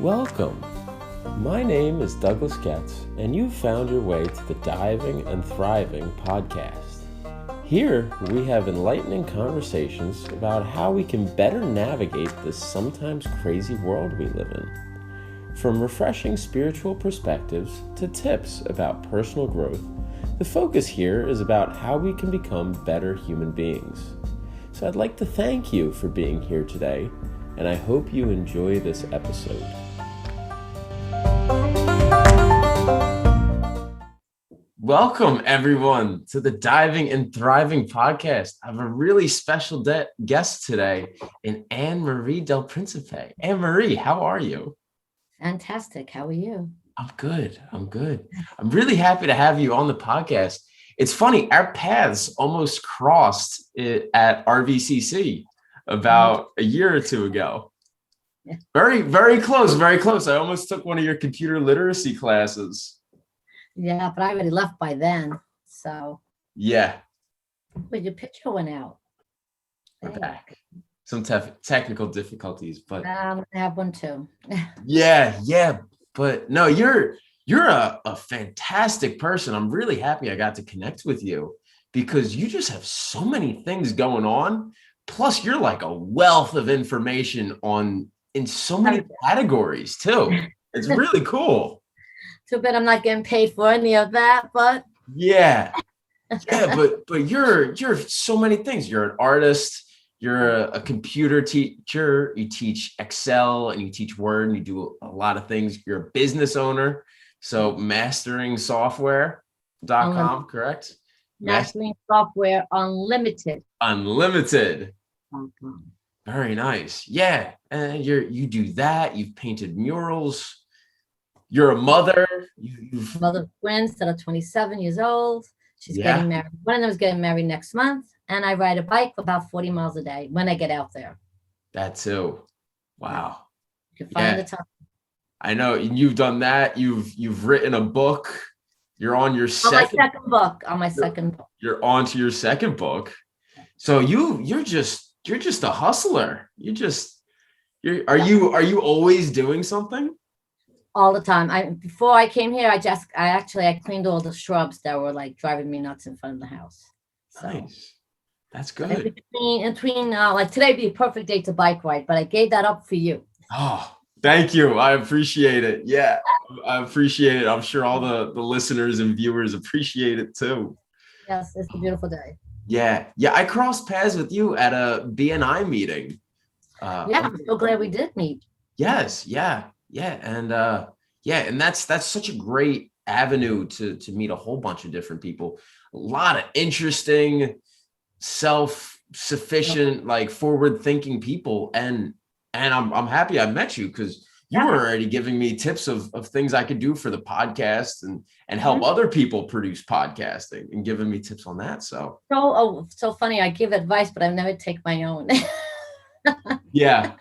Welcome. My name is Douglas Getz, and you've found your way to the Diving and Thriving podcast. Here, we have enlightening conversations about how we can better navigate this sometimes crazy world we live in. From refreshing spiritual perspectives to tips about personal growth, the focus here is about how we can become better human beings. So I'd like to thank you for being here today, and I hope you enjoy this episode. Welcome, everyone, to the Diving and Thriving podcast. I have a really special guest today in Marie DelPrincipe. Marie, how are you? Fantastic. How are you? I'm good. I'm really happy to have you on the podcast. It's funny, our paths almost crossed at RVCC about a year or two ago. Yeah. Very, very close, very close. I almost took one of your computer literacy classes. Yeah, but I already left by then, so. Yeah. But your picture went out. We're back. Some technical difficulties, but. I have one too. Yeah. But no, you're a fantastic person. I'm really happy I got to connect with you because you just have so many things going on. Plus, you're like a wealth of information in so many categories too. It's really cool. Too bad I'm not getting paid for any of that, but yeah, but you're so many things. You're an artist. You're a computer teacher. You teach Excel and you teach Word and you do a lot of things. You're a business owner. So masteringsoftware.com, correct? Mastering Software Unlimited. Very nice. Yeah. And you do that. You've painted murals. You're a mother. Mother of twins that are 27 years old. She's getting married. One of them is getting married next month. And I ride a bike for about 40 miles a day when I get out there. That too. Wow. You can find the time. I know. And you've done that. You've written a book. You're on your second book. On my second book. You're on to your second book. So you're just a hustler. Are you always doing something? All the time. Before I came here, I cleaned all the shrubs that were like driving me nuts in front of the house. So, nice. That's good. In between, like today would be a perfect day to bike ride, but I gave that up for you. Oh, thank you. I appreciate it. Yeah, I appreciate it. I'm sure all the listeners and viewers appreciate it too. Yes, it's a beautiful day. Yeah. I crossed paths with you at a BNI meeting. I'm so glad we did meet. Yes. Yeah. And that's such a great avenue to meet a whole bunch of different people. A lot of interesting, self-sufficient, like forward-thinking people. And I'm happy I met you because you were already giving me tips of things I could do for the podcast and help other people produce podcasting and giving me tips on that. So funny. I give advice, but I've never take my own. Yeah,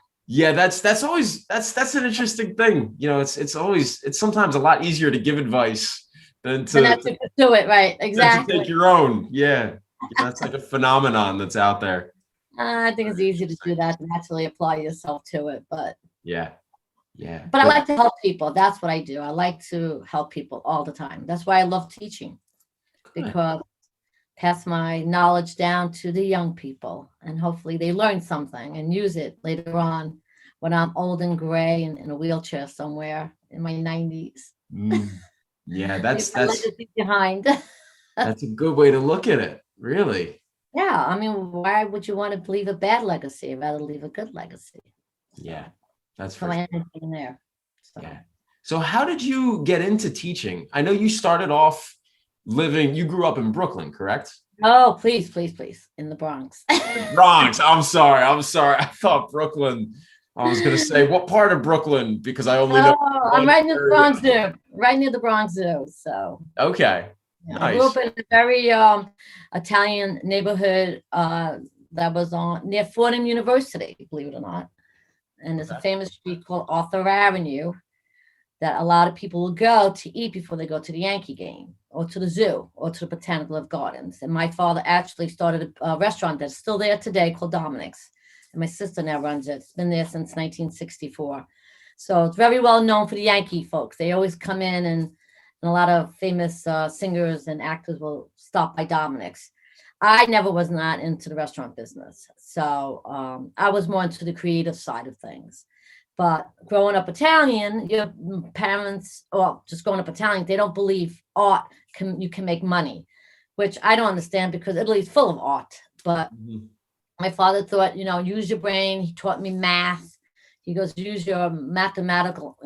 that's an interesting thing. You know, it's sometimes a lot easier to give advice than to do it, right? Exactly. To take your own. Yeah. That's like a phenomenon that's out there. I think it's easy to do that, to naturally apply yourself to it, but yeah. But I like to help people. That's what I do. I like to help people all the time. That's why I love teaching, because pass my knowledge down to the young people, and hopefully they learn something and use it later on when I'm old and gray and in a wheelchair somewhere in my 90s. Yeah, that's behind. That's a good way to look at it, really. Yeah, I mean, why would you want to leave a bad legacy? I'd rather leave a good legacy. Yeah, that's for my anything there. So. Yeah. So how did you get into teaching? I know you started off you grew up in Brooklyn, correct? Oh, please. In the Bronx. Bronx. I'm sorry. I thought Brooklyn. I was going to say, what part of Brooklyn? Because I only know. I'm right near the Bronx Zoo. Right near the Bronx Zoo. So. Okay. Yeah, nice. I grew up in a very Italian neighborhood that was near Fordham University, believe it or not. And there's a famous street called Arthur Avenue that a lot of people will go to eat before they go to the Yankee game or to the zoo or to the Botanical Gardens. And my father actually started a restaurant that's still there today called Dominic's. And my sister now runs it. It's been there since 1964. So it's very well known for the Yankee folks. They always come in, and a lot of famous singers and actors will stop by Dominic's. I never was not into the restaurant business. So I was more into the creative side of things. But growing up Italian, your parents, or just growing up Italian, they don't believe you can make money, which I don't understand because Italy's full of art. But my father thought, use your brain. He taught me math. He goes, use your mathematical,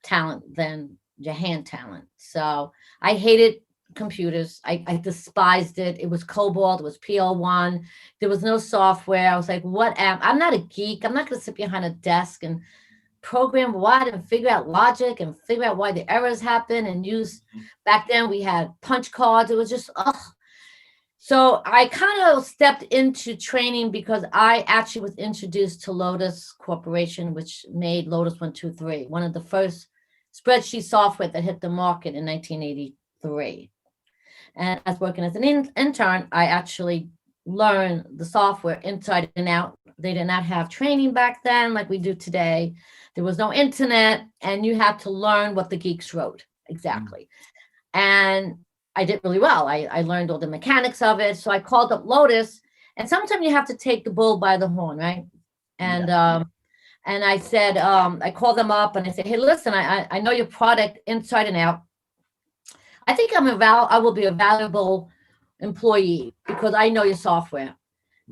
talent than your hand talent. So I hated computers. I despised it. It was COBOL. It was PL1. There was no software. I was like, I'm not a geek. I'm not going to sit behind a desk and program what and figure out logic and figure out why the errors happen and use. Back then we had punch cards. It was just, So I kind of stepped into training because I actually was introduced to Lotus Corporation, which made Lotus 123, one of the first spreadsheet software that hit the market in 1983. And as working as an intern, I actually learned the software inside and out. They did not have training back then like we do today. There was no internet, and you had to learn what the geeks wrote exactly. And I did really well. I learned all the mechanics of it. So I called up Lotus, and sometimes you have to take the bull by the horn, right? And I said, I called them up and I said, hey, listen, I know your product inside and out. I think I will be a valuable employee because I know your software.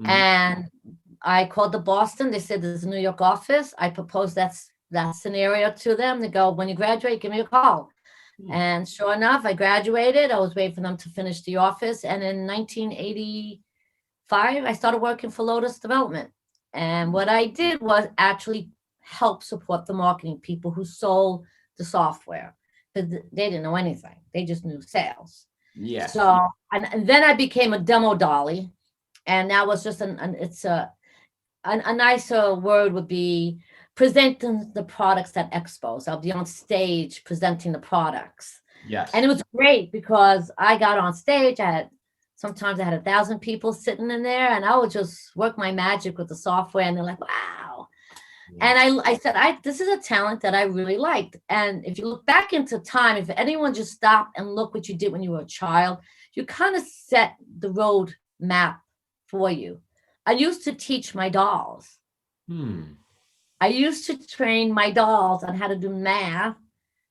And I called the Boston. They said there's a New York office. I proposed that scenario to them. They go, when you graduate, give me a call. And sure enough, I graduated. I was waiting for them to finish the office. And in 1985, I started working for Lotus Development. And what I did was actually help support the marketing people who sold the software. Because they didn't know anything. They just knew sales. Yeah. So, and then I became a demo dolly. And that was just a nicer word would be presenting the products at expos. I'll be on stage presenting the products. Yes. And it was great because I got on stage. Sometimes I had 1,000 people sitting in there, and I would just work my magic with the software, and they're like, wow. Yeah. And I said, this is a talent that I really liked. And if you look back into time, if anyone just stopped and look what you did when you were a child, you kind of set the road map for you. I used to teach my dolls. I used to train my dolls on how to do math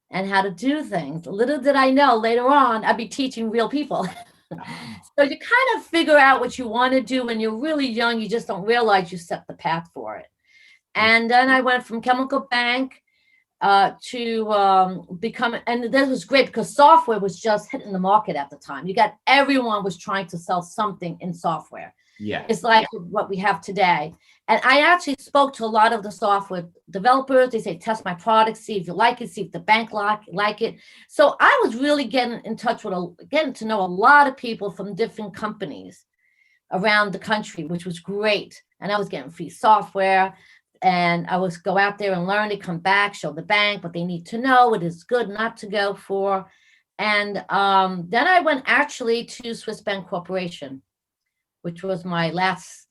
and how to do things. Little did I know later on, I'd be teaching real people. So you kind of figure out what you want to do when you're really young. You just don't realize you set the path for it. And then I went from chemical bank to become, and that was great because software was just hitting the market at the time. Everyone was trying to sell something in software. Yeah. It's like what we have today. And I actually spoke to a lot of the software developers. They say, test my product, see if you like it, see if the bank like it. So I was really getting in touch with, getting to know a lot of people from different companies around the country, which was great. And I was getting free software. And I was go out there and learn to come back, show the bank what they need to know, what is good not to go for. And then I went actually to Swiss Bank Corporation, which was my last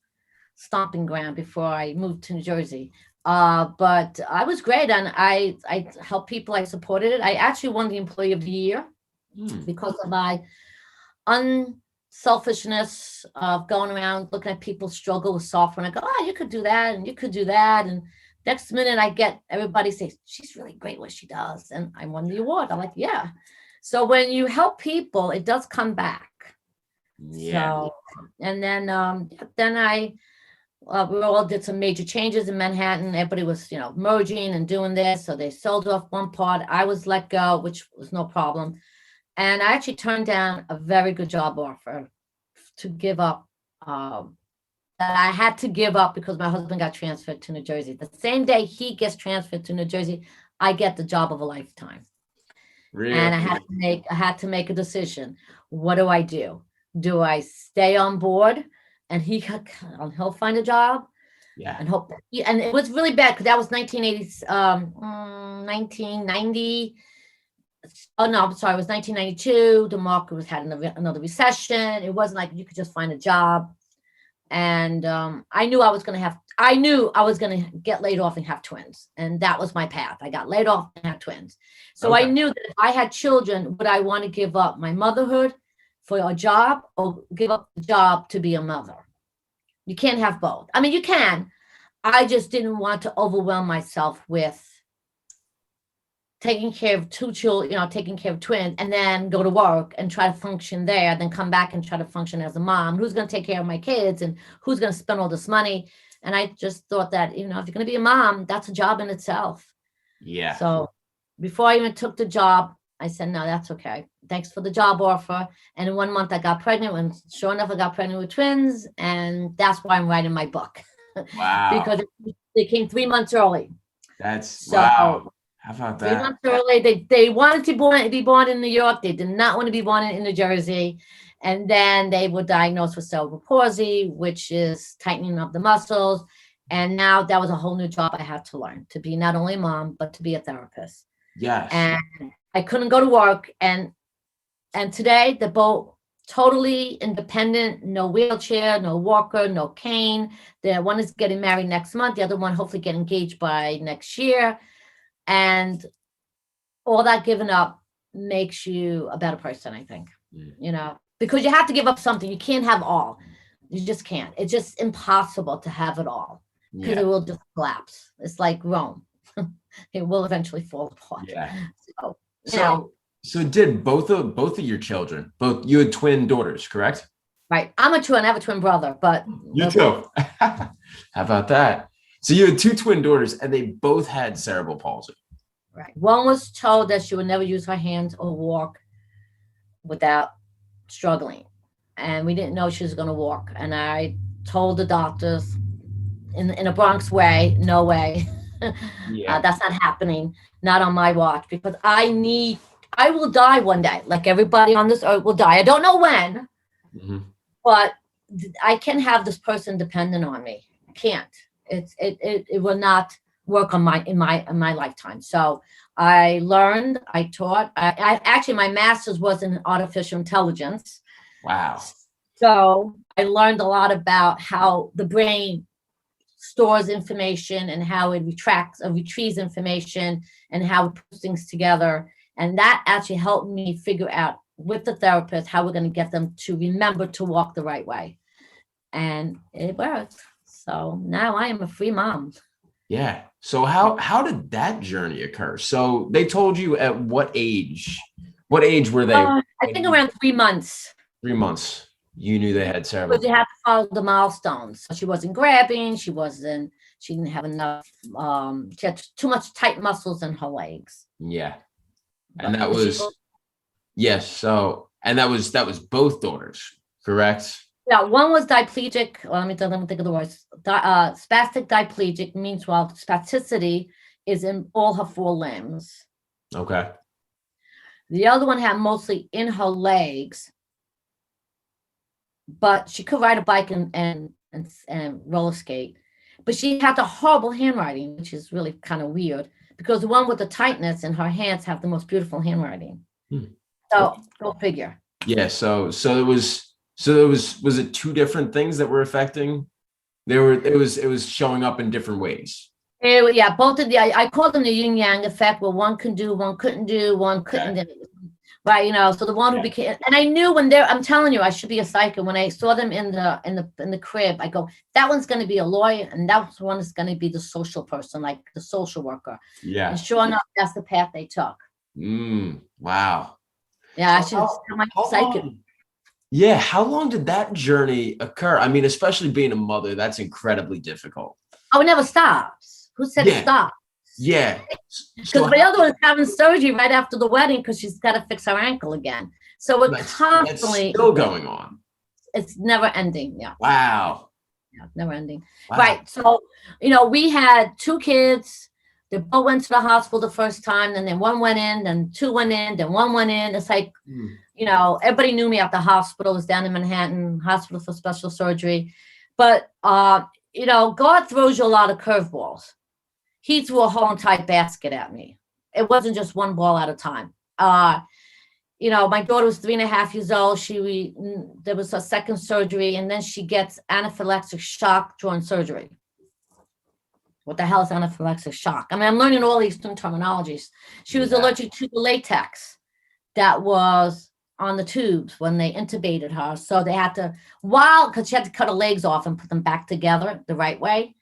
stomping ground before I moved to New Jersey. But I was great, and I helped people. I supported it. I actually won the Employee of the Year because of my unselfishness of going around looking at people struggle with software. And I go, you could do that, and you could do that. And next minute, I get everybody say, she's really great what she does. And I won the award. I'm like, yeah. So when you help people, it does come back. Yeah. So, and then we all did some major changes in Manhattan. Everybody was, merging and doing this. So they sold off one part. I was let go, which was no problem. And I actually turned down a very good job offer to give up, that I had to give up because my husband got transferred to New Jersey. The same day he gets transferred to New Jersey, I get the job of a lifetime. Really? And I had to make a decision. What do I do? Do I stay on board and he'll find a job? Yeah. And hope. And it was really bad because that was 1990. Oh no, I'm sorry. It was 1992. The market had another recession. It wasn't like you could just find a job. And I knew I was going to get laid off and have twins. And that was my path. I got laid off and had twins. So I knew that if I had children, would I want to give up my motherhood for a job or give up the job to be a mother? You can't have both. I mean, you can. I just didn't want to overwhelm myself with taking care of two children, taking care of twins, and then go to work and try to function there, then come back and try to function as a mom. Who's going to take care of my kids and who's going to spend all this money? And I just thought that, if you're going to be a mom, that's a job in itself. Yeah. So before I even took the job, I said, no, that's okay. Thanks for the job offer. And in 1 month I got pregnant, and sure enough, I got pregnant with twins. And that's why I'm writing my book. Wow. Because they came 3 months early. Wow. How about that? 3 months early. They wanted to be born in New York. They did not want to be born in New Jersey. And then they were diagnosed with cerebral palsy, which is tightening of the muscles. And now that was a whole new job I had to learn, to be not only a mom, but to be a therapist. Yes. And I couldn't go to work. And today they're both totally independent, no wheelchair, no walker, no cane. The one is getting married next month. The other one hopefully get engaged by next year. And all that given up makes you a better person, I think, because you have to give up something. You can't have all. You just can't. It's just impossible to have it all, because it will just collapse. It's like Rome. It will eventually fall apart. Yeah. So did both of your children, you had twin daughters, correct? Right. I'm a twin. I have a twin brother, but you too. How about that? So you had two twin daughters, and they both had cerebral palsy. Right. One was told that she would never use her hands or walk without struggling. And we didn't know she was going to walk. And I told the doctors in a Bronx way, no way. That's not happening. Not on my watch, because I will die one day. Like everybody on this earth will die. I don't know when, but I can't have this person dependent on me. I can't. It will not work in my lifetime. So I learned, I taught. I actually, my master's was in artificial intelligence. Wow. So I learned a lot about how the brain stores information and how it retrieves information and how it puts things together. And that actually helped me figure out with the therapist how we're going to get them to remember to walk the right way. And it worked. So now I am a free mom. Yeah. So how did that journey occur? So they told you at what age? What age were they? I think around 3 months. 3 months. You knew they had cerebral. Because you have to follow the milestones. So she wasn't grabbing. She didn't have enough. She had too much tight muscles in her legs. Yeah. And that was, yes. So, and that was both daughters, correct? Yeah, one was diplegic. Well, let me think of the words. Spastic diplegic means, spasticity is in all her 4 limbs. Okay. The other one had mostly in her legs, but she could ride a bike and roller skate. But she had the horrible handwriting, which is really kind of weird, because the one with the tightness in her hands have the most beautiful handwriting. So go figure. Yeah. So was it 2 different things that were affecting? It was showing up in different ways. Both of I call them the yin yang effect, where one can do, one couldn't do, one couldn't. Okay. Right, so the one who became, and I knew I'm telling you, I should be a psycho. When I saw them in the crib, I go, that one's going to be a lawyer, and that one is going to be the social person, like the social worker. Yeah. And sure enough, that's the path they took. Wow. Yeah, I should tell my psychic. Yeah, how long did that journey occur? I mean, especially being a mother, that's incredibly difficult. Oh, it never stops. Who said it stopped? Yeah. Because the other one's having surgery right after the wedding because she's got to fix her ankle again. So it's constantly still going on. It's never ending. Yeah. Wow. Yeah, never ending. Wow. Right. So, we had 2 kids. They both went to the hospital the first time, and then one went in, then 2 went in, then 1 went in. It's like, everybody knew me at the hospital. It was down in Manhattan, Hospital for Special Surgery. But, God throws you a lot of curveballs. He threw a whole entire basket at me. It wasn't just one ball at a time. my daughter was 3.5 years old. There was a second surgery, and then she gets anaphylactic shock during surgery. What the hell is anaphylactic shock? I mean, I'm learning all these new terminologies. She was allergic to the latex that was on the tubes when they intubated her. So they had to, because she had to cut her legs off and put them back together the right way.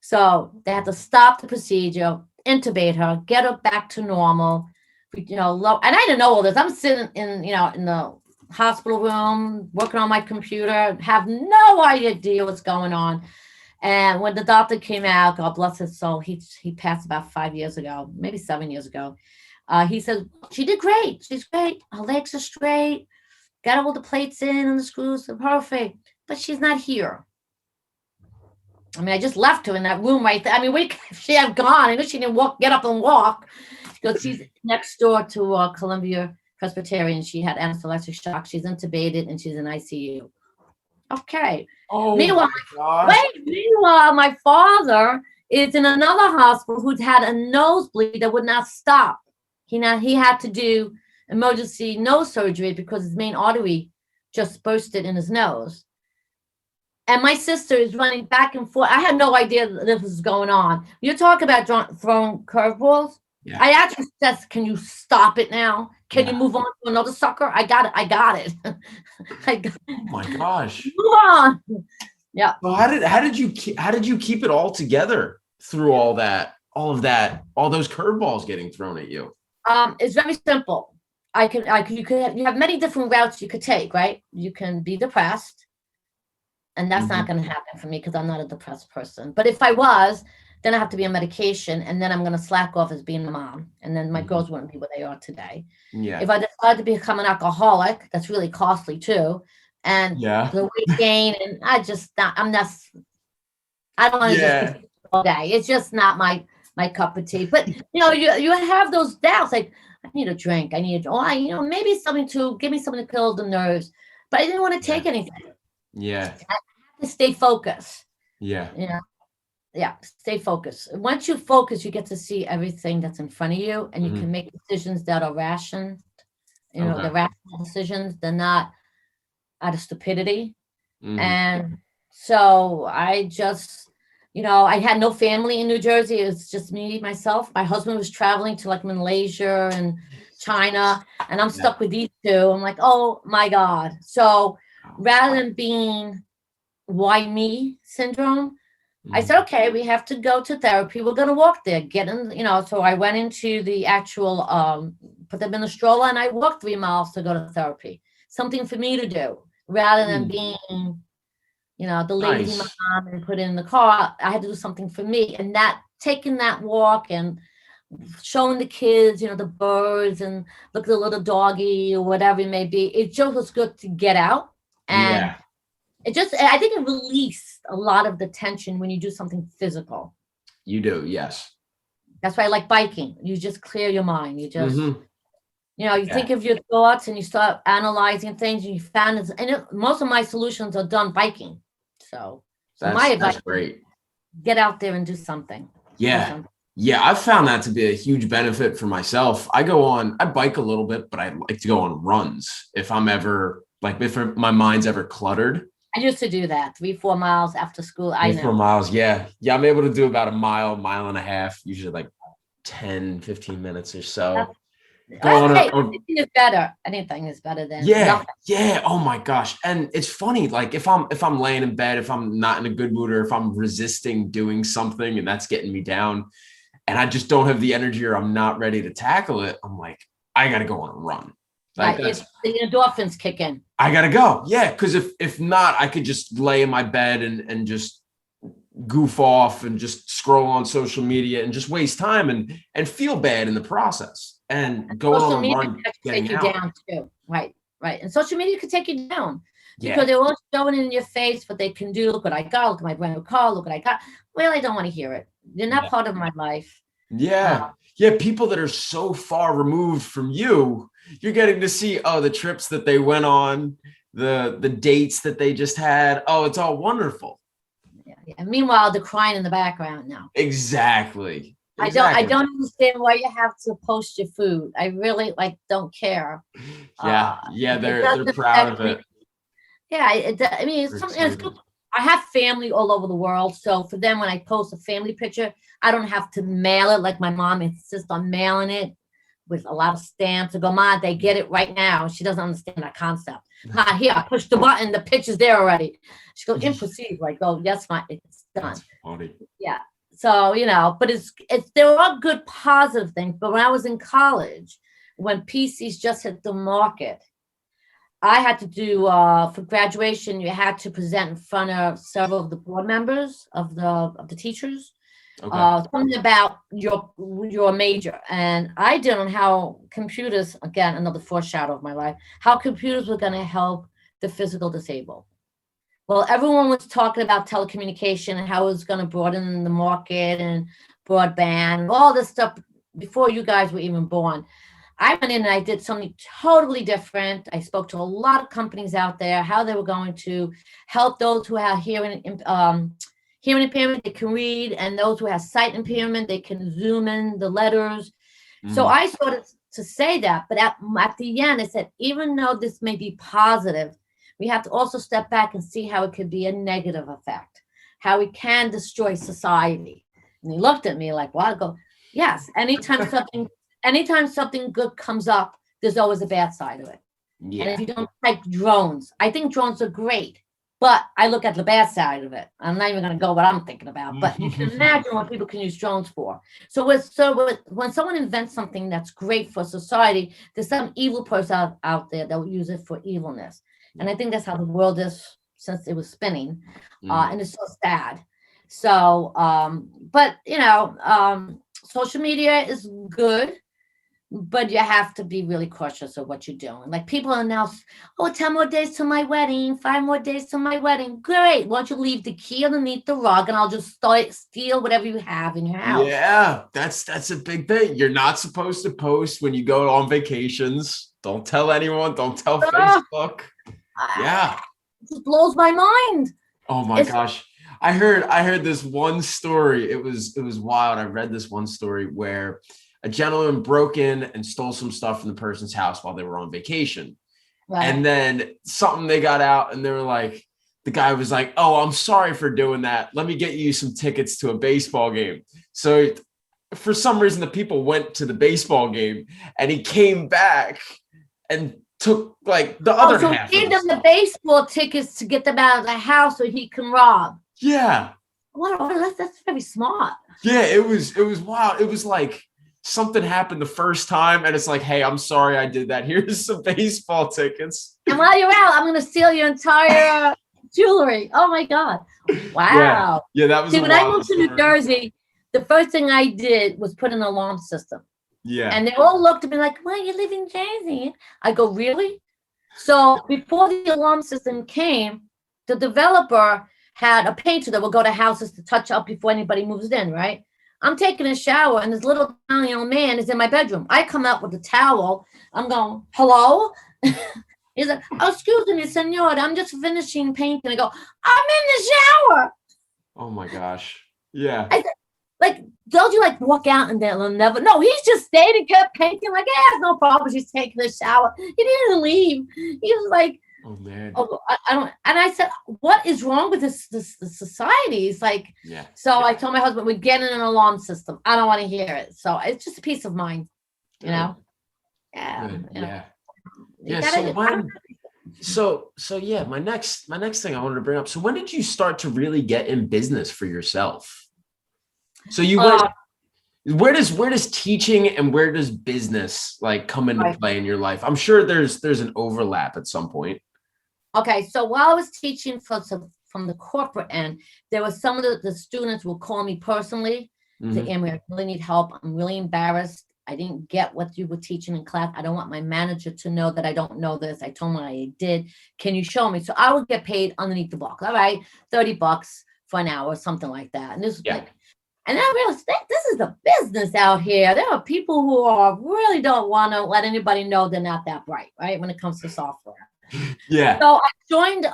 So they had to stop the procedure, intubate her, get her back to normal. And I didn't know all this. I'm sitting in the hospital room, working on my computer, have no idea what's going on. And when the doctor came out, God bless his soul, he passed about 5 years ago, maybe 7 years ago. He said, she did great. She's great. Her legs are straight. Got all the plates in and the screws are perfect. But she's not here. I mean, I just left her in that room right there. I mean, where could she have gone? I know she didn't get up and walk. Because she's next door to Columbia Presbyterian. She had anaphylactic shock. She's intubated and she's in ICU. Okay. Oh, meanwhile, my father is in another hospital who'd had a nosebleed that would not stop. He had to do emergency nose surgery because his main artery just bursted in his nose. And my sister is running back and forth. I had no idea that this was going on. You talk about throwing curveballs. Yeah. I actually said, can you stop it now? Can you move on to another sucker? I got it. Oh my gosh. Move on. Yeah. Well, how did you keep it all together through all of that, all those curveballs getting thrown at you? It's very simple. You have many different routes you could take, right? You can be depressed, and that's not going to happen for me because I'm not a depressed person. But if I was, then I have to be on medication, and then I'm going to slack off as being a mom, and then my girls wouldn't be where they are today. Yeah. If I decide to become an alcoholic, that's really costly too, and the weight gain, and I don't want to just be all day. It's just not my cup of tea. But you have those doubts, like I need a drink, maybe something to give me something to kill the nerves, but I didn't want to take anything. Yeah, I have to stay focused. Yeah. Stay focused. Once you focus, you get to see everything that's in front of you, and you can make decisions that are rational. The rational decisions. They're not out of stupidity. And so I just, I had no family in New Jersey. It was just me, myself. My husband was traveling to like Malaysia and China, and I'm stuck with these two. I'm like, oh my God. So rather than being why me syndrome, I said, okay, we have to go to therapy. We're going to walk there, so I went into the actual, put them in the stroller, and I walked 3 miles to go to therapy. Something for me to do rather than being, the lazy mom and put it in the car. I had to do something for me. And taking that walk and showing the kids, the birds and look at the little doggy or whatever it may be. It just was good to get out. And I think it released a lot of the tension when you do something physical. You do, yes. That's why I like biking. You just clear your mind. You just, you think of your thoughts and you start analyzing things. And you found, most of my solutions are done biking. So my advice, that's great. Get out there and do something. Yeah. Yeah, I've found that to be a huge benefit for myself. I bike a little bit, but I like to go on runs if my mind's ever cluttered. I used to do that 3-4 miles after school. 4 miles. Yeah. I'm able to do about a mile and a half, usually like 10-15 minutes or so. Anything is better. Anything is better than nothing. Yeah. Oh my gosh. And it's funny, like if I'm laying in bed, if I'm not in a good mood, or if I'm resisting doing something and that's getting me down and I just don't have the energy or I'm not ready to tackle it, I'm like, I got to go on a run. Like the endorphins kick in. I got to go. Yeah. Cause if not, I could just lay in my bed and just goof off and just scroll on social media and just waste time and feel bad in the process. And going on a run can take you down too. Right. And social media could take you down because they're all showing it in your face what they can do. Look what I got. Look at my brand new car. Look what I got. Well, I don't want to hear it. You're not part of my life. Yeah. People that are so far removed from you, you're getting to see, the trips that they went on, the dates that they just had. Oh, it's all wonderful. Yeah. Meanwhile, they're crying in the background now. Exactly. I exactly. don't understand why you have to post your food. I really don't care. Yeah, yeah, It they're doesn't proud affect of me. it. Yeah, I mean, it's They're something. It's good. excited. I have family all over the world, so for them, when I post a family picture, I don't have to mail it like my mom insists on mailing it with a lot of stamps. I go, Ma, they get it right now. She doesn't understand that concept. Ma, here, I push the button, the picture's there already. She goes, in proceed. Like, oh, yes, ma, it's done. That's funny. Yeah. So, but it's there are good positive things. But when I was in college, when PCs just hit the market, I had to do for graduation, you had to present in front of several of the board members of the teachers, Okay. something about your major. And I did on how computers, again, another foreshadow of my life, how computers were going to help the physical disabled. Well, everyone was talking about telecommunication and how it was going to broaden the market and broadband, all this stuff before you guys were even born. I went in and I did something totally different. I spoke to a lot of companies out there, how they were going to help those who have hearing impairment, they can read, and those who have sight impairment, they can zoom in the letters. So Mhm. I started to say that, but at the end, I said, even though this may be positive, we have to also step back and see how it could be a negative effect, how it can destroy society. And he looked at me like, "What?" I go, "Yes. Anytime something good comes up, there's always a bad side of it. And if Yeah. you don't like drones, I think drones are great, but I look at the bad side of it. I'm not even going to go what I'm thinking about, but you can imagine what people can use drones for. When someone invents something that's great for society, there's some evil person out there that will use it for evilness. And I think that's how the world is since it was spinning. Mhm. And it's so sad. So, but social media is good, but you have to be really cautious of what you're doing. Like people are now, oh, 10 more days to my wedding, 5 more days to my wedding. Great. Why don't you leave the key underneath the rug and I'll just steal whatever you have in your house. Yeah, that's a big thing. You're not supposed to post when you go on vacations. Don't tell anyone. Don't tell Ah, Facebook. I- Yeah. it just blows my mind. Oh my It's gosh. I heard this one story. It was wild. I read this one story where a gentleman broke in and stole some stuff from the person's house while they were on vacation. right. And then something they got out and they were like, the guy was like, "Oh, I'm sorry for doing that. Let me get you some tickets to a baseball game." So for some reason, the people went to the baseball game and he came back and took like the Oh, other so half he of gave the them the stuff. baseball tickets to get them out of the house so he can rob. Yeah. That's very smart. Yeah, it was wild. It was like something happened the first time, and it's like, "Hey, I'm sorry I did that. Here's some baseball tickets." And while you're out, I'm going to steal your entire jewelry. Oh my God. Yeah, Wow. yeah, that was See, a when I wild moved to New story. Jersey, the first thing I did was put an alarm system. Yeah. And they all looked at me like, well, you live in Jersey. I go, really? So before the alarm system came, the developer had a painter that will go to houses to touch up before anybody moves in, right? I'm taking a shower and this little tiny old man is in my bedroom. I come out with a towel. I'm going, hello? He's like, oh, excuse me, senor. I'm just finishing painting. I go, I'm in the shower. Oh my gosh. Yeah. I said, like, don't you like walk out and they'll never? No, he's just stayed and kept painting. Like, yeah, no problem. She's taking a shower. He didn't leave. He was like, Oh man. oh, I don't. And I said, what is wrong with this society? It's like, Yeah. so I told my husband, we're getting an alarm system. I don't want to hear it. So it's just a peace of mind, you know? Yeah. Good. You know, Yeah. you Yeah. gotta, So yeah, my next thing I wanted to bring up. So when did you start to really get in business for yourself? So you went, uh, where does teaching and where does business like come into right. play in your life? I'm sure there's an overlap at some point. Okay, so while I was teaching from the corporate end, there was some of the students will call me personally to, Mhm. Amy, I really need help. I'm really embarrassed. I didn't get what you were teaching in class. I don't want my manager to know that I don't know this. I told him I did. Can you show me? So I would get paid underneath the block. All right, $30 for an hour, something like that. And this was Yeah. like, and I realized this is a business out here. There are people who are really don't want to let anybody know they're not that bright, right? When it comes to software. Yeah. So I joined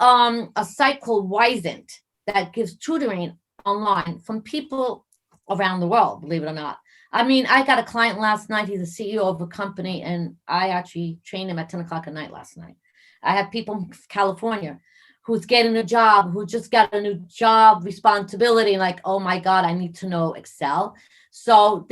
a site called Wisent that gives tutoring online from people around the world, believe it or not. I mean, I got a client last night. He's a CEO of a company, and I actually trained him at 10 o'clock at night last night. I have people in California who's getting a job, who just got a new job responsibility, and like, oh my God, I need to know Excel. So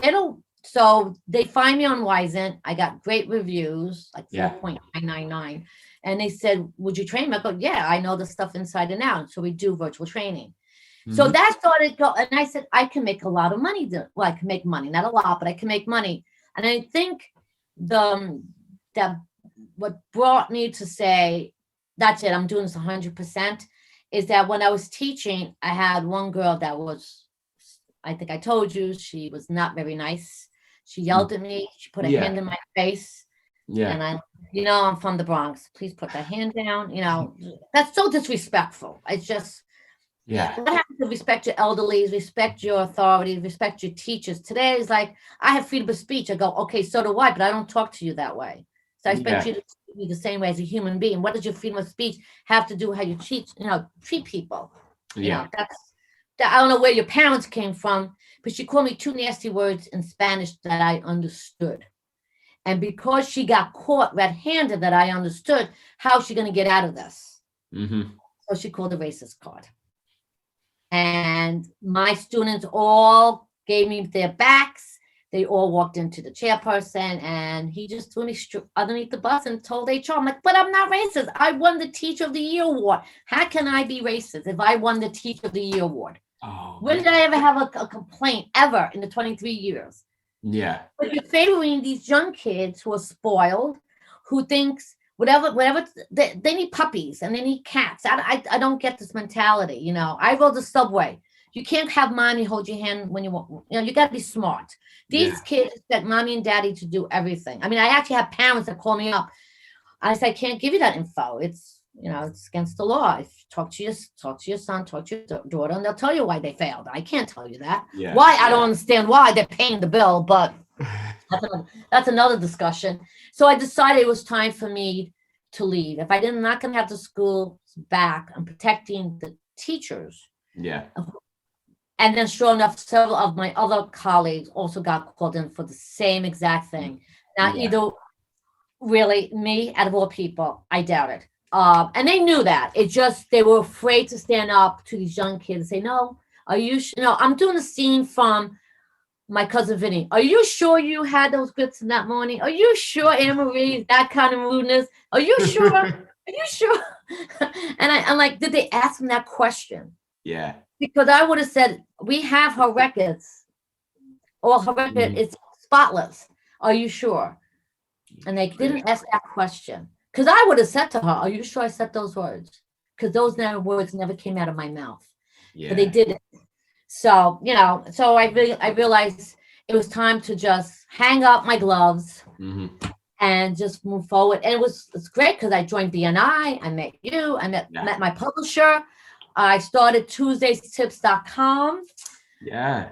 they find me on Wyzant. I got great reviews, like Yeah. 4.999. And they said, would you train me? I go, yeah, I know the stuff inside and out. So we do virtual training. So Mhm. that started go, and I said, I can make a lot of money. Well, I can make money, not a lot, but I can make money. And I think that what brought me to say, that's it, I'm doing this 100%, is that when I was teaching, I had one girl that was, I think I told you, she was not very nice. She yelled at me. She put a hand in my face. Yeah. And I'm from the Bronx. Please put that hand down. That's so disrespectful. It's just, Yeah. what happens to respect your elderly, respect your authority, respect your teachers? Today is like, I have freedom of speech. I go, okay, so do I, but I don't talk to you that way. So I expect you to treat me the same way as a human being. What does your freedom of speech have to do with how you treat people? Yeah. I don't know where your parents came from, but she called me two nasty words in Spanish that I understood. And because she got caught red-handed that I understood, how's she going to get out of this? Mm-hmm. So she called a racist card. And my students all gave me their backs. They all walked into the chairperson, and he just threw me underneath the bus and told HR, I'm like, but I'm not racist. I won the Teacher of the Year award. How can I be racist if I won the Teacher of the Year award? Oh, when did I ever have a complaint ever in the 23 years? Yeah. But you're favoring these young kids who are spoiled, who thinks whatever they need puppies and they need cats. I don't get this mentality. I rode the subway. You can't have mommy hold your hand when you want. You got to be smart. These kids expect mommy and daddy to do everything. I mean, I actually have parents that call me up. I say, I can't give you that info. It's against the law. If you talk to your son, talk to your daughter, and they'll tell you why they failed. I can't tell you that. Yeah. Why? I don't understand why they're paying the bill, but that's another discussion. So I decided it was time for me to leave. If I didn't, not going to have the school back, I'm protecting the teachers. Yeah. And then sure enough, several of my other colleagues also got called in for the same exact thing. Now, either really me, out of all people, I doubt it. And they knew that. It just, they were afraid to stand up to these young kids and say, no, are you, I'm doing a scene from My Cousin Vinny. Are you sure you had those grits in that morning? Are you sure, Anne Marie, that kind of rudeness? Are you sure? Are you sure? And I'm like, did they ask him that question? Yeah. Because I would have said, we have her records. Or her record is spotless. Are you sure? And they didn't ask that question. Because I would have said to her, are you sure I said those words? Because those words never came out of my mouth. Yeah. But they didn't. So, so I realized it was time to just hang up my gloves and just move forward. And it's great because I joined BNI. I met you. I met my publisher. I started TuesdaysTips.com. Yeah.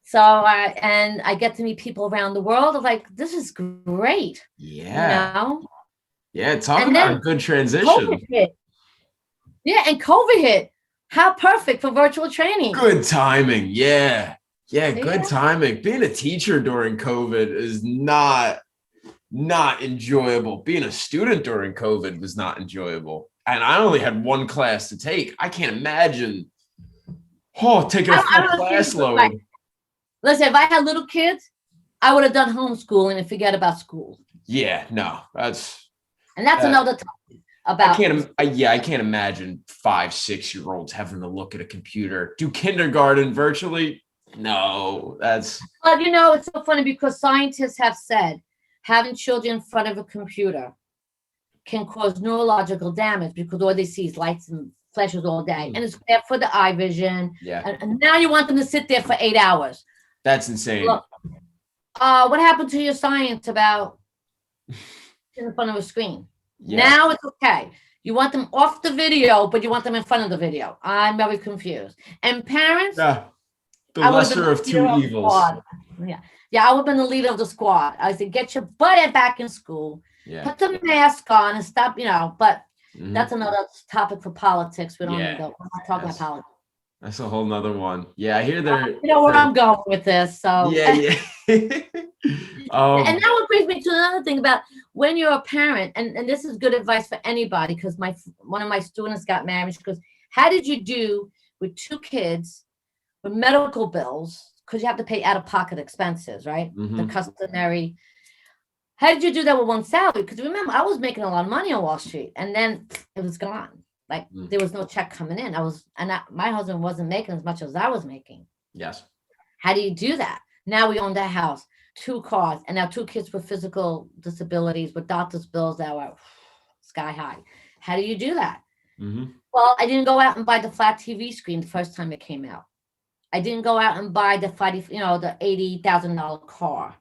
So I get to meet people around the world. I'm like, this is great. Yeah. Yeah. Talk about a good transition. COVID hit. Yeah. And COVID hit. How perfect for virtual training. Good timing. Yeah. Yeah. Good timing. Being a teacher during COVID is not enjoyable. Being a student during COVID was not enjoyable. And I only had one class to take. I can't imagine taking a full class load. Like, listen, if I had little kids, I would have done homeschooling and forget about school. Yeah, no, that's another topic about. I can't imagine 5-6-year-olds having to look at a computer. Do kindergarten virtually? No, that's. But it's so funny because scientists have said having children in front of a computer can cause neurological damage because all they see is lights and flashes all day, and it's bad for the eye vision. Yeah. And now you want them to sit there for 8 hours. That's insane. Look, what happened to your science about in front of a screen? Yeah. Now it's okay. You want them off the video, but you want them in front of the video. I'm very confused. And parents, the lesser of two evils. Yeah, I would have been the leader of the squad. I said, get your butt back in school. Yeah. Put the mask on and stop, but that's another topic for politics. We don't need to go. We're not talking about politics. That's a whole nother one. Yeah, I hear they're. You know where I'm going with this. So Yeah, yeah. and that would brings me to another thing about when you're a parent, and this is good advice for anybody, because one of my students got married. She goes, how did you do with 2 kids with medical bills? Because you have to pay out-of-pocket expenses, right? The customary. How did you do that with one salary? Because remember, I was making a lot of money on Wall Street, and then it was gone. Like there was no check coming in. My husband wasn't making as much as I was making. Yes. How do you do that? Now we own that house, 2 cars, and now 2 kids with physical disabilities, with doctor's bills that were sky high. How do you do that? Well, I didn't go out and buy the flat TV screen the first time it came out. I didn't go out and buy the the $80,000 car.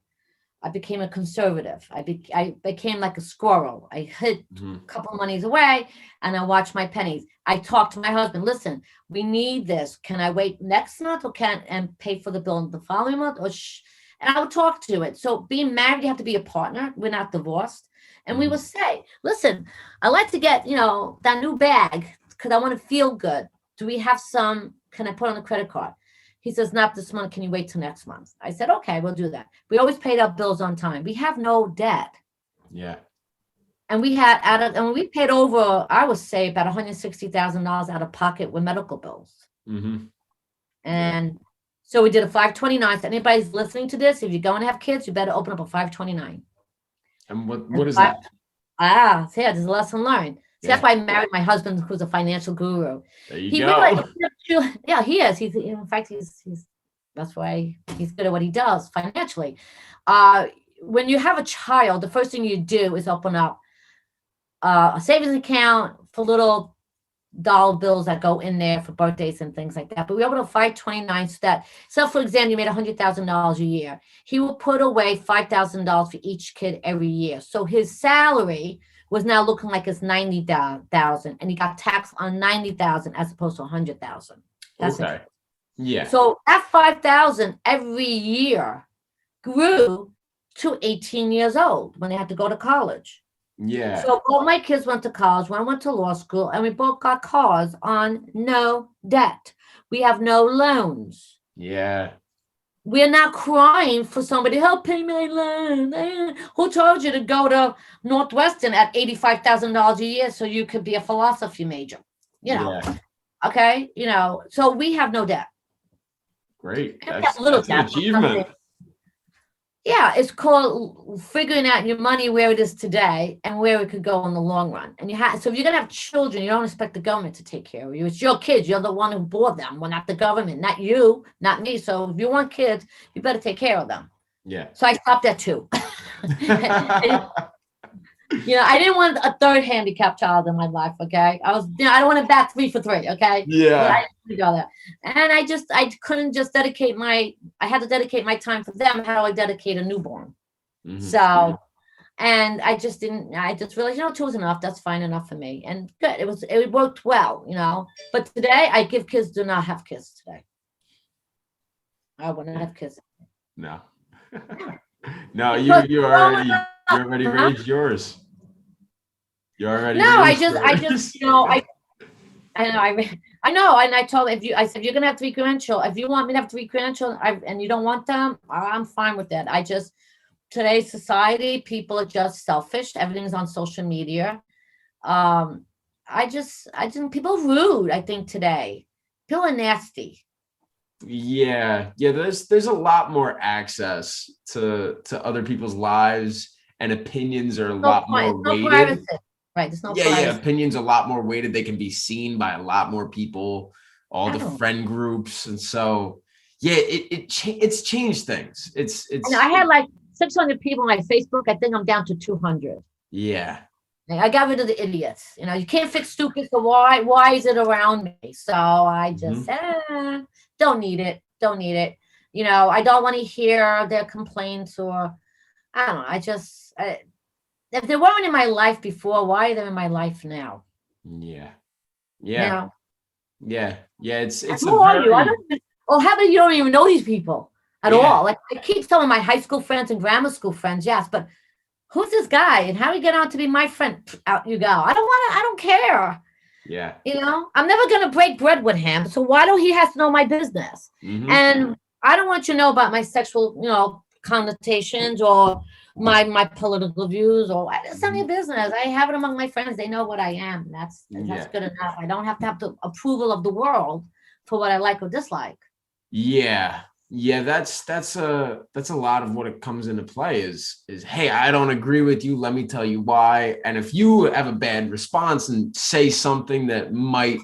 I became a conservative. I became like a squirrel. I hid a couple monies away, and I watched my pennies. I talked to my husband. Listen, we need this. Can I wait next month, or and pay for the bill the following month? And I would talk to it. So being married, you have to be a partner. We're not divorced. And we would say, listen, I like to get, that new bag because I want to feel good. Do we have some? Can I put on the credit card? He says, not this month. Can you wait till next month? I said, okay, we'll do that. We always paid our bills on time. We have no debt. Yeah. And we we paid over, I would say, about $160,000 out of pocket with medical bills. And so we did a 529. So anybody's listening to this, if you're going to have kids, you better open up a 529. And what is that? There's a lesson learned. See, that's why I married my husband, who's a financial guru. There you go. Yeah, he is. In fact, he's that's why he's good at what he does financially. When you have a child, the first thing you do is open up a savings account for little dollar bills that go in there for birthdays and things like that. But we opened up 529 so for example, you made $100,000 a year. He will put away $5,000 for each kid every year. So his salary was now looking like it's $90,000, and he got taxed on $90,000 as opposed to $100,000. Okay. Yeah. So that $5,000 every year grew to 18 years old when they had to go to college. Yeah. So both my kids went to college. One went to law school, and we both got cars on no debt. We have no loans. Yeah. We're not crying for somebody, help pay my loan. Who told you to go to Northwestern at $85,000 a year so you could be a philosophy major? Okay, so we have no debt. Great. That's an achievement. Yeah, it's called figuring out your money where it is today and where it could go in the long run. And so if you're gonna have children, you don't expect the government to take care of you. It's your kids. You're the one who bore them. Well, not the government, not you, not me. So if you want kids, you better take care of them. Yeah. So I stopped at 2. I didn't want a third handicapped child in my life. Okay, I don't want to bat 3 for 3. Okay. Yeah. I didn't go there, and I couldn't just dedicate I had to dedicate my time for them. How do I dedicate a newborn? So, and I just didn't. I just realized, 2 is enough. That's fine enough for me, and good. It worked well, But today, I give kids. Do not have kids today. I want to have kids. No. No, you already raised yours. You already. No, I know. And I told I said, you're gonna have 3 grandchildren. If you want me to have 3 grandchildren, and you don't want them, I'm fine with that. Today's society, people are just selfish. Everything's on social media. People are rude. I think today, people are nasty. Yeah. There's a lot more access to other people's lives, and opinions are a lot more weighted. Right. There's no privacy. Yeah. Opinions a lot more weighted. They can be seen by a lot more people, all the friend groups, and so it's changed things. It's. And I had like 600 people on my Facebook. I think I'm down to 200. Yeah. I got rid of the idiots. You can't fix stupid. So why is it around me? So I just don't need it. Don't need it. I don't want to hear their complaints, or I don't know. If they weren't in my life before, why are they in my life now? Yeah. Yeah. It's who are you? How about you don't even know these people at all? Like, I keep telling my high school friends and grammar school friends, yes, but who's this guy and how do you get on to be my friend? Out you go. I don't care. Yeah. I'm never going to break bread with him. So why do he have to know my business? Mm-hmm. And I don't want you to know about my sexual, connotations or my political views, or it's none of your business. I have it among my friends. They know what I am. That's Yeah. good enough. I don't have to have the approval of the world for what I like or dislike. Yeah. Yeah, that's a lot of what it comes into play is hey, I don't agree with you. Let me tell you why. And if you have a bad response and say something that might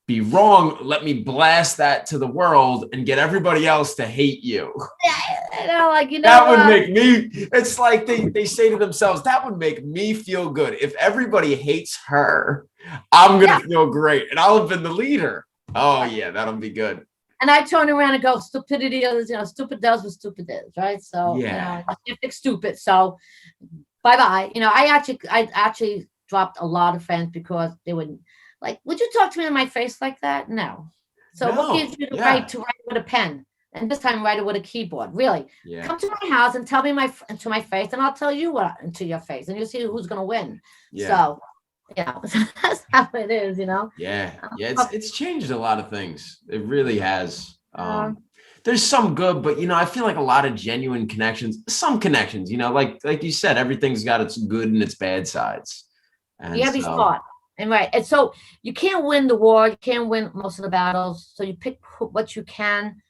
be wrong, let me blast that to the world and get everybody else to hate you. Yeah, that would make me, it's like they say to themselves, that would make me feel good. If everybody hates her, I'm gonna feel great and I'll have been the leader. Oh yeah, that'll be good. And I turn around and go, stupidity is, stupid does what stupid is, right? So, Yeah. you fix stupid. So, bye-bye. I actually dropped a lot of friends because they would would you talk to me in my face like that? No. So what gives you the right to write with a pen? And this time write it with a keyboard. Really? Yeah. Come to my house and tell me to my face, and I'll tell you what to your face, and you'll see who's gonna win. Yeah. So, that's how it is, Yeah. Yeah. It's changed a lot of things. It really has. There's some good, but I feel like a lot of genuine connections, some connections, like you said, everything's got its good and its bad sides. And you have to be smart. And right. And so you can't win the war, you can't win most of the battles. So you pick what you can.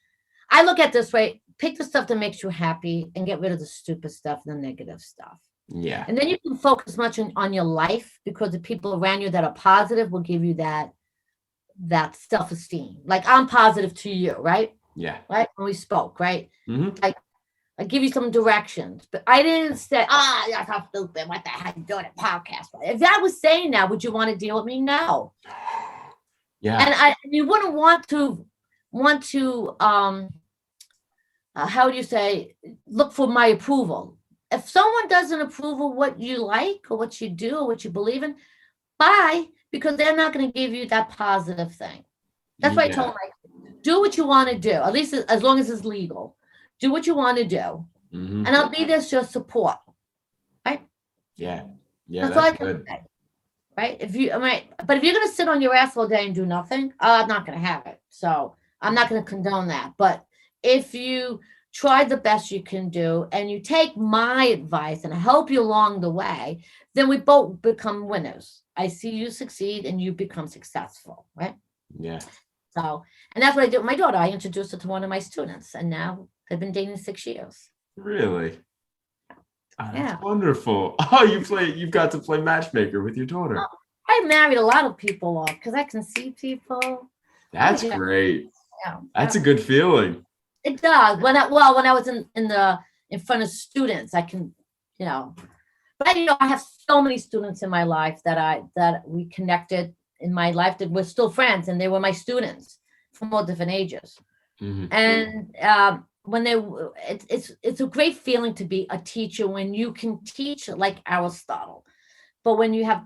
I look at this way, pick the stuff that makes you happy and get rid of the stupid stuff and the negative stuff. Yeah. And then you can focus much on your life, because the people around you that are positive will give you that self-esteem. Like, I'm positive to you, right? Yeah. Right? When we spoke, right? Mm-hmm. Like, I give you some directions, but I didn't say, that's how stupid. What the heck you doing a podcast? If I was saying that, would you want to deal with me? No. Yeah. And you wouldn't want to how do you say, look for my approval. If someone doesn't approve of what you like or what you do or what you believe in, bye, because they're not going to give you that positive thing. That's why I told them, do what you want to do, at least as long as it's legal. Do what you want to do, and I'll be there to support. Right? Yeah. Yeah. That's all I can say. Right? But if you're going to sit on your ass all day and do nothing, I'm not going to have it. So I'm not going to condone that. But if you try the best you can do and you take my advice and help you along the way, then we both become winners. I see you succeed and you become successful, right? Yeah. So, and that's what I did with my daughter. I introduced her to one of my students, and now they've been dating 6 years. Really? Oh, that's wonderful. Oh, you've got to play matchmaker with your daughter. Oh, I married a lot of people off because I can see people. That's great. Yeah, that's a good feeling. It does. When I was in front of students, I can, but I have so many students in my life that we connected in my life that we're still friends, and they were my students from all different ages. Mm-hmm. And when it's a great feeling to be a teacher when you can teach like Aristotle, but when you have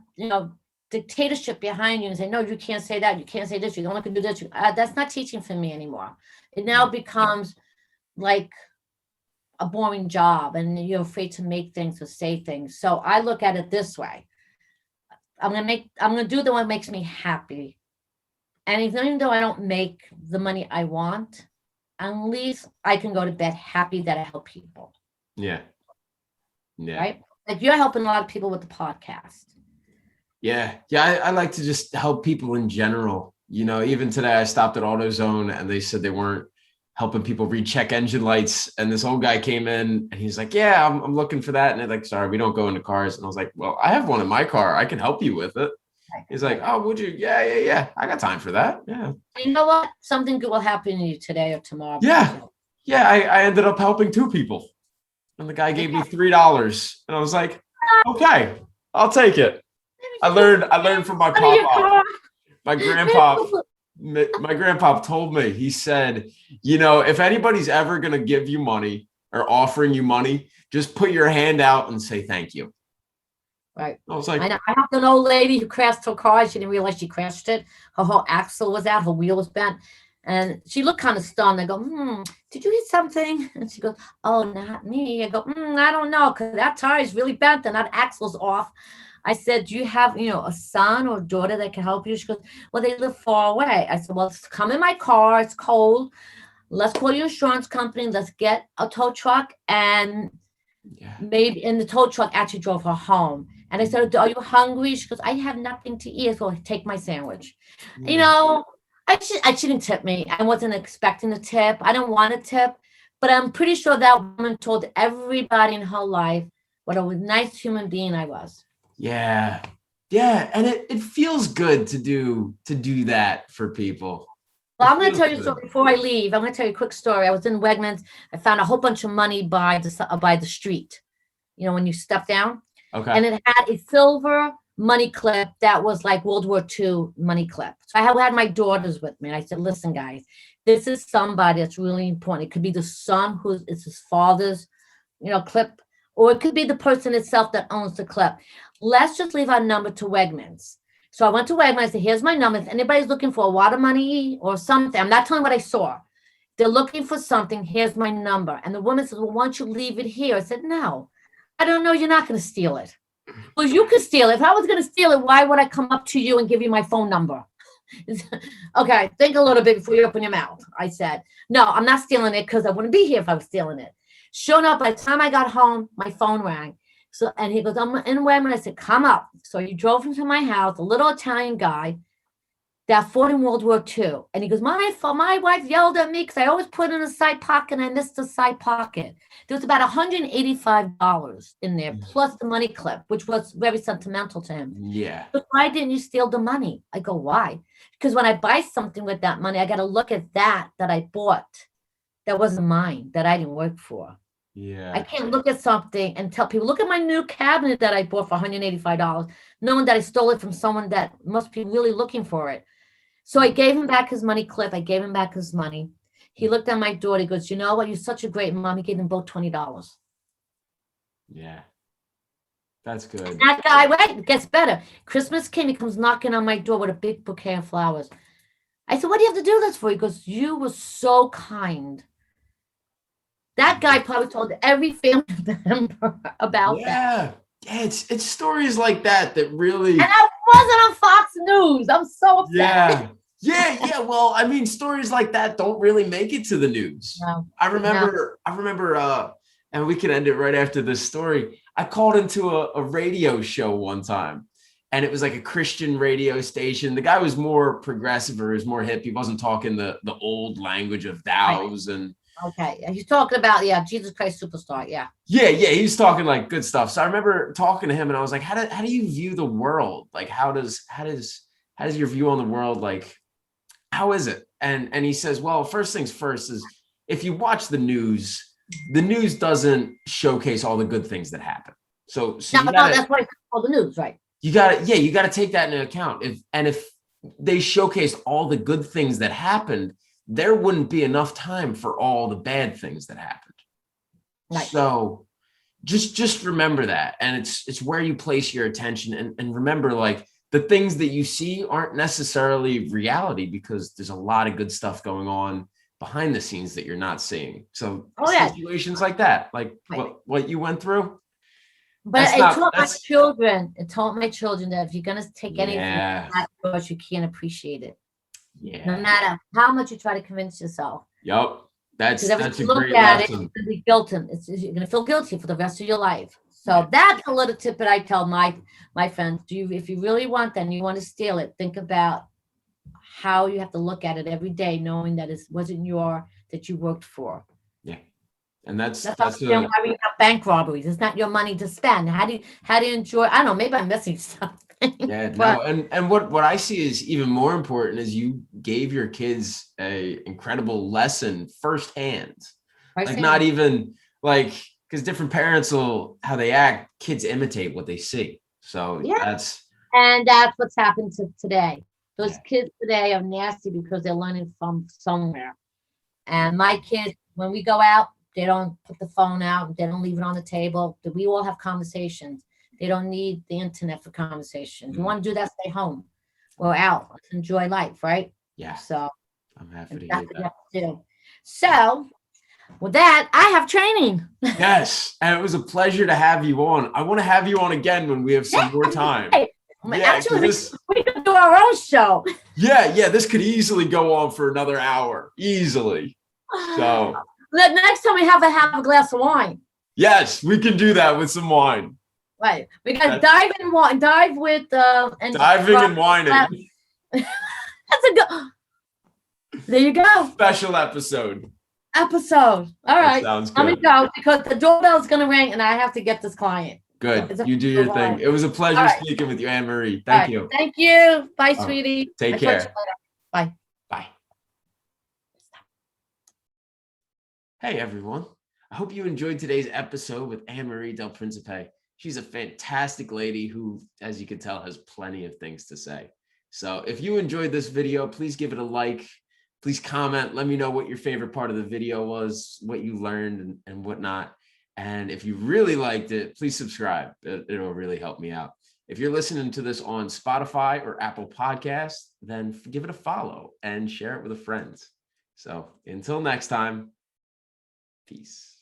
dictatorship behind you and say, no, you can't say that, you can't say this, you don't have to do this, that's not teaching for me anymore. It now becomes like a boring job, and you're afraid to make things or say things. So I look at it this way: I'm gonna do the one that makes me happy, and even though I don't make the money I want, at least I can go to bed happy that I help people. Yeah. Right? Like, you're helping a lot of people with the podcast. Yeah. I like to just help people in general. Even today I stopped at AutoZone and they said they weren't helping people read check engine lights. And this old guy came in and he's like, yeah, I'm looking for that. And they're like, sorry, we don't go into cars. And I was like, well, I have one in my car. I can help you with it. He's like, oh, would you? Yeah. I got time for that. Yeah. You know what? Something good will happen to you today or tomorrow. Yeah. Yeah. I ended up helping 2 people. And the guy gave me $3. And I was like, okay, I'll take it. I learned from my papa. My grandpa told me, he said, if anybody's ever going to give you money or offering you money, just put your hand out and say thank you. Right. I was like, I have an old lady who crashed her car. She didn't realize she crashed it. Her whole axle was out. Her wheel was bent. And she looked kind of stunned. I go, did you hit something? And she goes, oh, not me. I go, I don't know, because that tire is really bent and that axle's off. I said, do you have, a son or daughter that can help you? She goes, well, they live far away. I said, well, come in my car. It's cold. Let's call your insurance company. Let's get a tow truck. And Yeah. maybe, and the tow truck actually drove her home. And I said, are you hungry? She goes, I have nothing to eat. So take my sandwich. Yeah. I shouldn't tip me. I wasn't expecting a tip. I don't want a tip. But I'm pretty sure that woman told everybody in her life what a nice human being I was. Yeah. Yeah. And it feels good to do that for people. Well, I'm going to tell you, so before I leave, I'm going to tell you a quick story. I was in Wegmans. I found a whole bunch of money by the street, when you step down. Okay. And it had a silver money clip that was like World War II money clip. So I had my daughters with me. And I said, listen, guys, this is somebody that's really important. It could be the son it's his father's, clip, or it could be the person itself that owns the clip. Let's just leave our number to Wegmans. So I went to Wegmans. I said, here's my number. If anybody's looking for a water money or something, I'm not telling what I saw. They're looking for something. Here's my number. And the woman says, well, why don't you leave it here? I said, no, I don't know. You're not going to steal it. Well, you could steal it. If I was going to steal it, why would I come up to you and give you my phone number? Okay, think a little bit before you open your mouth. I said, no, I'm not stealing it because I wouldn't be here if I was stealing it. Sure enough, by the time I got home, my phone rang. So, and he goes, I'm in Wegmans. I said, come up. So he drove into my house, a little Italian guy that fought in World War II. And he goes, my wife yelled at me because I always put in a side pocket and I missed the side pocket. There was about $185 in there, plus the money clip, which was very sentimental to him. Yeah. But why didn't you steal the money? I go, why? Because when I buy something with that money, I got to look at that I bought that wasn't mine, that I didn't work for. Yeah. I can't look at something and tell people, look at my new cabinet that I bought for $185, knowing that I stole it from someone that must be really looking for it. So I gave him back his money clip. I gave him back his money. He looked at my daughter. He goes, you know what? You're such a great mom. He gave them both $20. Yeah. That's good. And that guy, wait, it gets better. Christmas came. He comes knocking on my door with a big bouquet of flowers. I said, what do you have to do this for? He goes, you were so kind. That guy probably told every family member about that. Yeah, it's stories like that really. And I wasn't on Fox News. I'm so upset. Yeah. Well, I mean, stories like that don't really make it to the news. No, I remember, and we can end it right after this story. I called into a radio show one time, and it was like a Christian radio station. The guy was more progressive, or was more hip. He wasn't talking the old language of thous and. Okay, he's talking about Jesus Christ Superstar. Yeah, he's talking like good stuff. So I remember talking to him, and I was like, how do you view the world? Like, how does your view on the world, like, how is it? And he says, well, first things first is, if you watch the news doesn't showcase all the good things that happen. So that's why it's called the news, right? You got to take that into account. If they showcased all the good things that happened, there wouldn't be enough time for all the bad things that happened. Right. So just remember that. And it's where you place your attention, and remember, like, the things that you see aren't necessarily reality, because there's a lot of good stuff going on behind the scenes that you're not seeing. So situations like that, like what you went through. But it taught my children that if you're going to take anything from yours, you can't appreciate it. Yeah. No matter how much you try to convince yourself. Yep. That's a great lesson. You're going to feel guilty for the rest of your life. So that's a little tip that I tell my friends. If you really want that and you want to steal it, think about how you have to look at it every day, knowing that it wasn't that you worked for. Yeah. And that's why we have bank robberies. It's not your money to spend. How do you enjoy? I don't know. Maybe I'm missing something. Yeah, no, and what I see is even more important is you gave your kids a incredible lesson firsthand. Like, not even like, because different parents how they act, kids imitate what they see. So that's what's happened today. Those kids today are nasty because they're learning from somewhere. And my kids, when we go out, they don't put the phone out. They don't leave it on the table. We all have conversations. They don't need the internet for conversations. You want to do that, stay home or out. Let's enjoy life, right? Yeah. So I'm happy to hear that's what that. you have to do. So With that, I have training. Yes, and it was a pleasure to have you on. I want to have you on again when we have some more time. Hey, Yeah, actually, this. we could do our own show. Yeah, this could easily go on for another hour, easily. So The next time we have a glass of wine. yes, we can do that with some wine. Right. We got dive in wine, dive with and diving and whining. That's a good. There you go. Special episode. All right. Sounds good. Let me go because the doorbell's gonna ring and I have to get this client. Good. You do your thing. It was a pleasure speaking with you, Anne Marie. Thank you. Thank you. Bye, sweetie. Take care. Bye. Bye. Hey, everyone. I hope you enjoyed today's episode with Anne Marie DelPrincipe. She's a fantastic lady who, as you can tell, has plenty of things to say. So if you enjoyed this video, please give it a like. Please comment. Let me know what your favorite part of the video was, what you learned and whatnot. And if you really liked it, please subscribe. It'll really help me out. If you're listening to this on Spotify or Apple Podcasts, then give it a follow and share it with a friend. So until next time, peace.